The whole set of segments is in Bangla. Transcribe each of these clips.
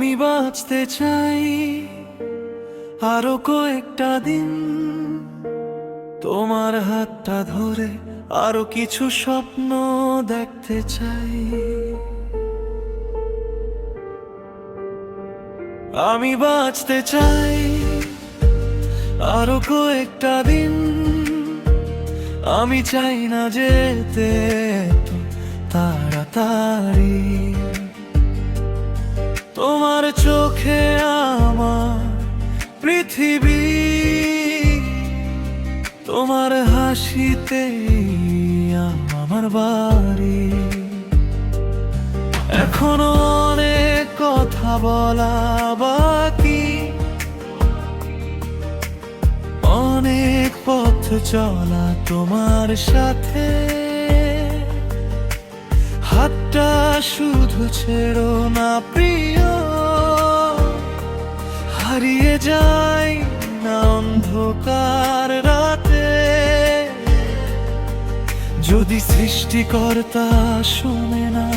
আমি বাঁচতে চাই আরো কয়েকটা দিন, তোমার হাতটা ধরে আরো কিছু স্বপ্ন দেখতে চাই। আমি বাঁচতে চাই আরো কয়েকটা দিন, আমি চাই না যেতে এত তাড়াতাড়ি। তোমার চোখে আমার পৃথিবী, তোমার হাসিতেই আমার বাড়ি। এখনো অনেক কথা বলা বাকি, অনেক পথ চলা তোমার সাথে। হাতটা শুধু ছেড়ো না প্রিয়, হারিয়ে যাই না অন্ধকার রাতে। যদি সৃষ্টিকর্তা শুনে না,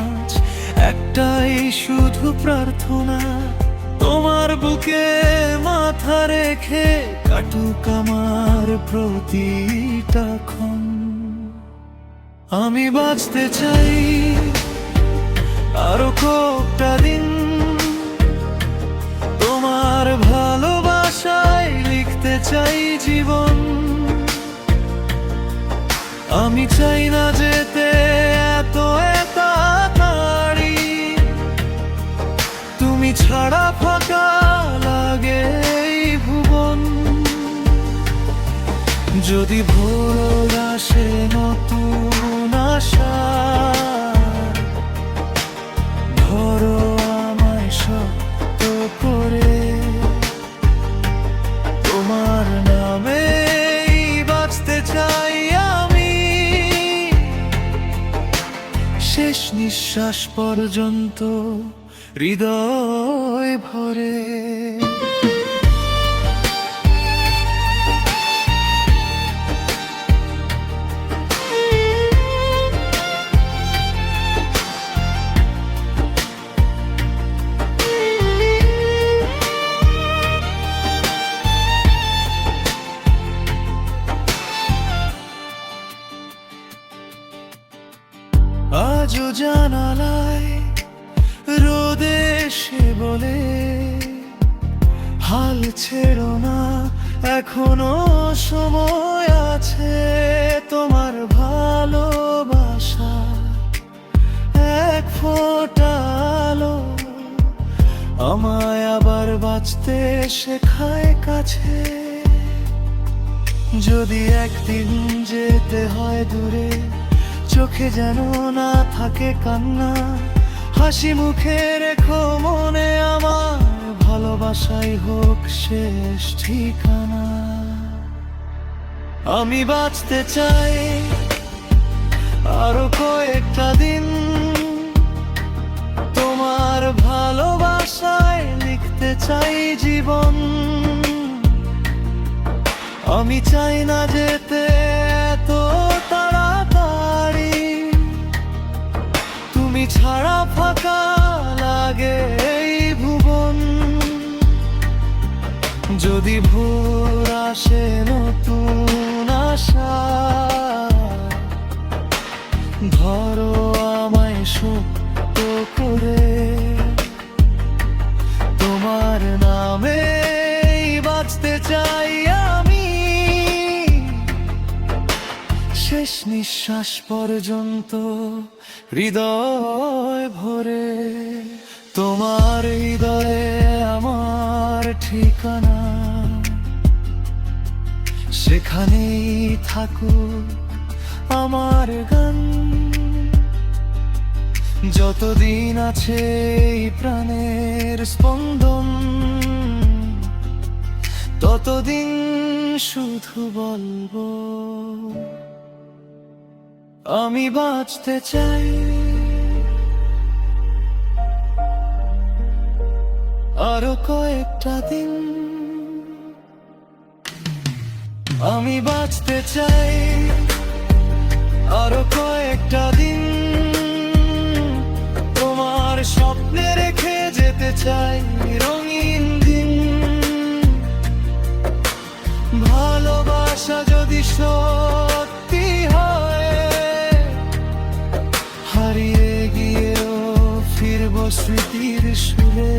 একটাই শুধু প্রার্থনা, তোমার বুকে মাথা রেখে কাটুক আমার প্রতিটা ক্ষণ। আমি বাঁচতে চাই আরো কয়েকটা দিন, তোমার ভালোবাসায় লিখতে চাই জীবন। আমি চাই না যেতে এত তাড়াতাড়ি, তুমি ছাড়া ফাঁকা লাগে এই ভুবন। যদি ভোর আসে নতুন আশা, ধরো আমায় শক্ত করে, তোমার নামে বাঁচতে চাই আমি, শেষ নিঃশ্বাস পর্যন্ত হৃদয় ভরে। আজও জানালায় রোদে এসে বলে, হাল ছেড়ো না, এখনো সময় আছে। তোমার ভালোবাসা এক ফোঁটা আলো আমায় আবার বাঁচতে শেখায় কাছে। যদি একদিন যেতে হয় দূরে, চোখে যেন না থাকে কান্না, হাসি মুখে রেখো মনে আমার, ভালোবাসাই হোক শেষ ঠিকানা। আমি বাঁচতে চাই আরো কয়েকটা দিন, তোমার ভালোবাসায় লিখতে চাই জীবন। আমি চাই না যেতে এত তাড়াতাড়ি, তুমি ছাড়া ফাঁকা লাগে এই ভুবন। যদি ভোর আসে নতুন আশা, ধরো আমায় শক্ত করে, তোমার নামে বাঁচতে চাই আমি, শেষ নিঃশ্বাস পর্যন্ত হৃদয় ভরে। তোমার হৃদয়ে আমার ঠিকানা, সেখানেই থাকুক আমার গান। যতদিন আছে এই প্রাণের স্পন্দন, ততদিন শুধু বলবো, আমি বাঁচতে চাই আরো কয়েকটা দিন। আমি বাঁচতে চাই আরো কয়েকটা দিন, তোমার স্বপ্নে রেখে যেতে চাই রঙিন দিন, ভালোবাসা যদি সত্যি হয়, হারিয়ে গিয়েও ফিরবো স্মৃতির সুরে।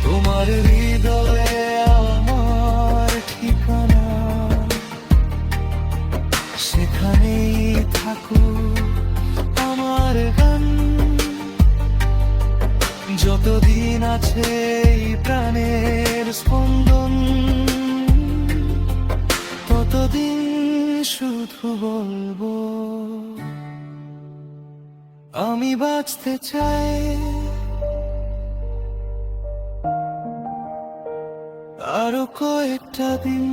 তোমার হৃদয়ে আমার ঠিকানা, সেখানেই থাকুক আমার গান। যতদিন আছে এই প্রাণের স্পন্দন, ততদিন শুধু বলবো আমি বাঁচতে চাই আরো কয়েকটা দিন।